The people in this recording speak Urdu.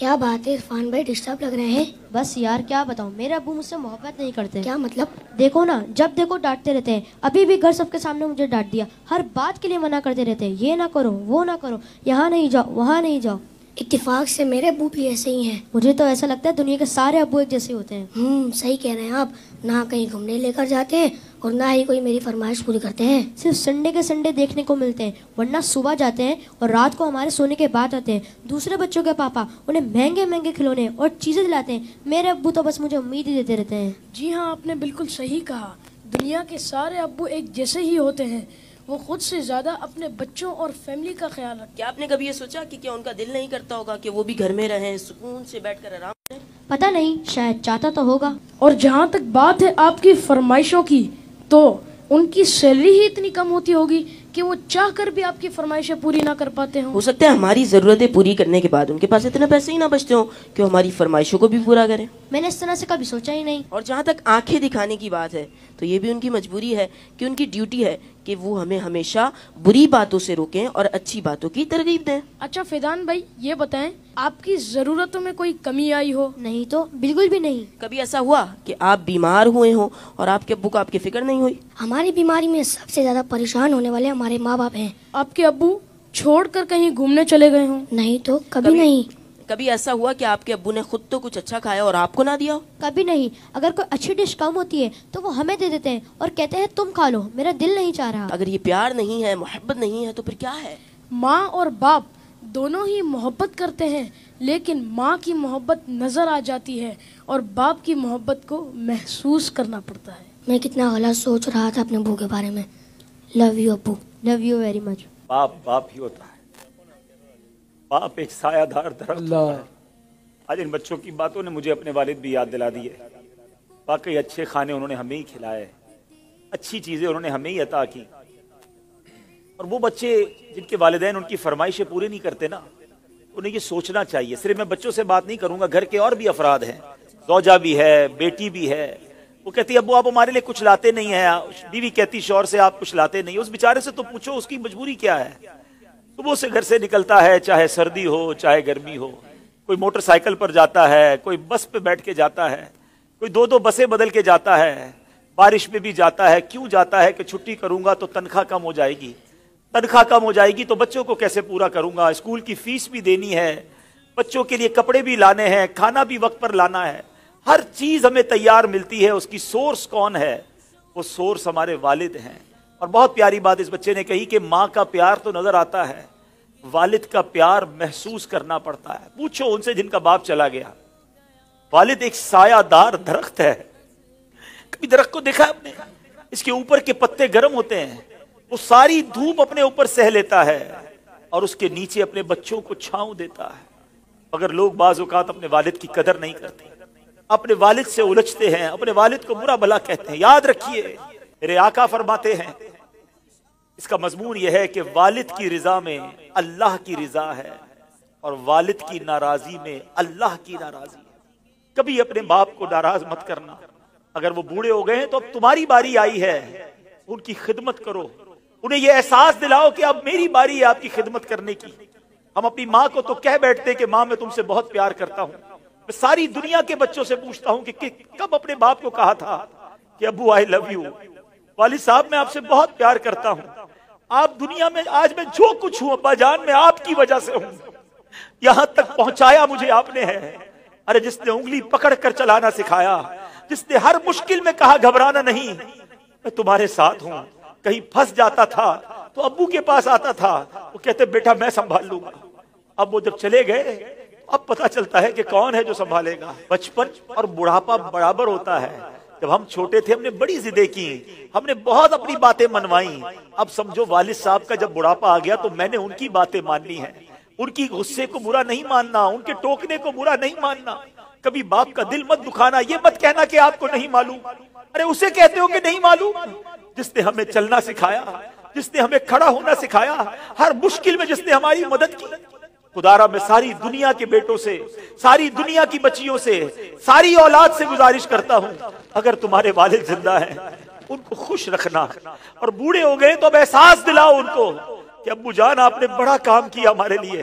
کیا بات ہے عرفان بھائی، ڈسٹرب لگ رہے ہیں؟ بس یار کیا بتاؤں، میرے ابو مجھ سے محبت نہیں کرتے۔ کیا مطلب؟ دیکھو نا، جب دیکھو ڈانٹتے رہتے ہیں۔ ابھی بھی گھر سب کے سامنے مجھے ڈانٹ دیا، ہر بات کے لیے منع کرتے رہتے ہیں، یہ نہ کرو وہ نہ کرو، یہاں نہیں جاؤ وہاں نہیں جاؤ۔ اتفاق سے میرے ابو بھی ایسے ہی ہیں۔ مجھے تو ایسا لگتا ہے دنیا کے سارے ابو ایک جیسے ہوتے ہیں۔ صحیح کہہ رہے ہیں آپ، نہ کہیں گھومنے لے کر جاتے ہیں اور نہ ہی کوئی میری فرمائش پوری کرتے ہیں۔ صرف سنڈے کے سنڈے دیکھنے کو ملتے ہیں، ورنہ صبح جاتے ہیں اور رات کو ہمارے سونے کے بعد آتے ہیں۔ دوسرے بچوں کے پاپا انہیں مہنگے مہنگے کھلونے اور چیزیں دلاتے ہیں، میرے ابو تو بس مجھے امید ہی دیتے رہتے ہیں۔ جی ہاں، آپ نے بالکل صحیح کہا، دنیا کے سارے ابو ایک جیسے ہی ہوتے ہیں۔ وہ خود سے زیادہ اپنے بچوں اور فیملی کا خیال رکھتے ہیں۔ کیا آپ نے کبھی یہ سوچا کہ کیا ان کا دل نہیں کرتا ہوگا کہ وہ بھی گھر میں رہیں، سکون سے بیٹھ کر آرام کریں؟ پتہ نہیں، شاید چاہتا تو ہوگا۔ اور جہاں تک بات ہے آپ کی فرمائشوں کی، تو ان کی سیلری ہی اتنی کم ہوتی ہوگی کہ وہ چاہ کر بھی آپ کی فرمائشیں پوری نہ کر پاتے ہوں۔ ہو سکتا ہے ہماری ضرورتیں پوری کرنے کے بعد ان کے پاس اتنے پیسے ہی نہ بچتے ہوں کہ وہ ہماری فرمائشوں کو بھی پورا کریں۔ میں نے اس طرح سے کبھی سوچا ہی نہیں۔ اور جہاں تک آنکھیں دکھانے کی بات ہے تو یہ بھی ان کی مجبوری ہے کہ ان کی ڈیوٹی ہے کہ وہ ہمیں ہمیشہ بری باتوں سے روکیں اور اچھی باتوں کی ترغیب دیں۔ اچھا فیضان بھائی، یہ بتائیں آپ کی ضرورتوں میں کوئی کمی آئی ہو؟ نہیں تو بالکل بھی نہیں۔ کبھی ایسا ہوا کہ آپ بیمار ہوئے ہوں اور آپ کے ابو کو آپ کی فکر نہیں ہوئی؟ ہماری بیماری میں سب سے زیادہ پریشان ہونے والے ہمارے ماں باپ ہیں۔ آپ کے ابو چھوڑ کر کہیں گھومنے چلے گئے ہوں؟ نہیں تو کبھی نہیں۔ کبھی ایسا ہوا کہ آپ کے ابو نے خود تو کچھ اچھا کھایا اور آپ کو نہ دیا ہو؟ کبھی نہیں۔ اگر کوئی اچھی ڈش کم ہوتی ہے تو وہ ہمیں دے دیتے ہیں اور کہتے ہیں تم کھا لو، میرا دل نہیں چاہ رہا۔ اگر یہ پیار نہیں ہے، محبت نہیں ہے، تو پھر کیا ہے؟ ماں اور باپ دونوں ہی محبت کرتے ہیں، لیکن ماں کی محبت نظر آ جاتی ہے اور باپ کی محبت کو محسوس کرنا پڑتا ہے۔ میں کتنا غلط سوچ رہا تھا اپنے ابو کے بارے میں۔ لو یو ابو۔ Love you very much. باپ ہی ہوتا ہے۔ باپ ایک سایہ دار درخت ہوتا ہے۔ آج ان بچوں کی باتوں نے مجھے اپنے والد بھی یاد دلا دیے۔ واقعی اچھے کھانے انہوں نے ہمیں ہی کھلائے، اچھی چیزیں انہوں نے ہمیں ہی عطا کی۔ اور وہ بچے جن کے والدین ان کی فرمائشیں پوری نہیں کرتے نا، انہیں یہ سوچنا چاہیے۔ صرف میں بچوں سے بات نہیں کروں گا، گھر کے اور بھی افراد ہیں، زوجہ بھی ہے، بیٹی بھی ہے۔ وہ کہتی ہے ابو آپ ہمارے لیے کچھ لاتے نہیں ہیں، بیوی کہتی شوہر سے آپ کچھ لاتے نہیں۔ اس بیچارے سے تو پوچھو اس کی مجبوری کیا ہے۔ صبح سے گھر سے نکلتا ہے، چاہے سردی ہو چاہے گرمی ہو، کوئی موٹر سائیکل پر جاتا ہے، کوئی بس پہ بیٹھ کے جاتا ہے، کوئی دو بسیں بدل کے جاتا ہے، بارش میں بھی جاتا ہے۔ کیوں جاتا ہے؟ کہ چھٹی کروں گا تو تنخواہ کم ہو جائے گی، تنخواہ کم ہو جائے گی تو بچوں کو کیسے پورا کروں گا، اسکول کی فیس بھی دینی ہے، بچوں کے لیے کپڑے بھی لانے ہیں، کھانا بھی وقت پر لانا ہے۔ ہر چیز ہمیں تیار ملتی ہے، اس کی سورس کون ہے؟ وہ سورس ہمارے والد ہیں۔ اور بہت پیاری بات اس بچے نے کہی کہ ماں کا پیار تو نظر آتا ہے، والد کا پیار محسوس کرنا پڑتا ہے۔ پوچھو ان سے جن کا باپ چلا گیا۔ والد ایک سایہ دار درخت ہے۔ کبھی درخت کو دیکھا آپ نے؟ اس کے اوپر کے پتے گرم ہوتے ہیں، وہ ساری دھوپ اپنے اوپر سہ لیتا ہے اور اس کے نیچے اپنے بچوں کو چھاؤں دیتا ہے۔ مگر لوگ بعض اوقات اپنے والد کی قدر نہیں کرتے، اپنے والد سے الجھتے ہیں، اپنے والد کو برا بھلا کہتے ہیں۔ یاد رکھیے میرے آقا فرماتے ہیں، اس کا مضمون یہ ہے کہ والد کی رضا میں اللہ کی رضا ہے اور والد کی ناراضی میں اللہ کی ناراضی ہے۔ کبھی اپنے باپ کو ناراض مت کرنا۔ اگر وہ بوڑھے ہو گئے ہیں تو اب تمہاری باری آئی ہے، ان کی خدمت کرو، انہیں یہ احساس دلاؤ کہ اب میری باری ہے آپ کی خدمت کرنے کی۔ ہم اپنی ماں کو تو کہہ بیٹھتے کہ ماں میں تم سے بہت پیار کرتا ہوں۔ میں ساری دنیا کے بچوں سے پوچھتا ہوں کہ کب اپنے باپ کو کہا تھا کہ ابو آئی لو یو، والد صاحب میں آپ سے بہت پیار کرتا ہوں، آپ دنیا میں آج میں جو کچھ ہوں ابا جان میں آپ کی وجہ سے ہوں، یہاں تک پہنچایا مجھے آپ نے ہے۔ ارے جس نے انگلی پکڑ کر چلانا سکھایا، جس نے ہر مشکل میں کہا گھبرانا نہیں، میں تمہارے ساتھ ہوں۔ کہیں پھنس جاتا تھا تو ابو کے پاس آتا تھا، وہ کہتے بیٹا میں سنبھال لوں گا۔ اب وہ جب چلے گئے اب پتا چلتا ہے کہ کون ہے جو سنبھالے گا۔ بچپن اور بڑھاپا برابر ہوتا ہے۔ جب ہم چھوٹے تھے ہم نے بڑی ضدیں کی، ہم نے بہت اپنی باتیں منوائیں۔ اب سمجھو والد صاحب کا جب بڑھاپا آ گیا تو میں نے ان کی باتیں ماننی ہیں، ان کی غصے کو برا نہیں ماننا، ان کے ٹوکنے کو برا نہیں ماننا۔ کبھی باپ کا دل مت دکھانا، یہ مت کہنا کہ آپ کو نہیں معلوم۔ ارے اسے کہتے ہو کہ نہیں معلوم جس نے ہمیں چلنا سکھایا، جس نے ہمیں کھڑا ہونا سکھایا، ہر مشکل میں جس نے ہماری مدد کی۔ خدارا میں ساری دنیا کے بیٹوں سے، ساری دنیا کی بچیوں سے، ساری اولاد سے گزارش کرتا ہوں، اگر تمہارے والد زندہ ہیں ان کو خوش رکھنا، اور بوڑھے ہو گئے تو اب احساس دلاؤ ان کو کہ ابو جان آپ نے بڑا کام کیا ہمارے لیے،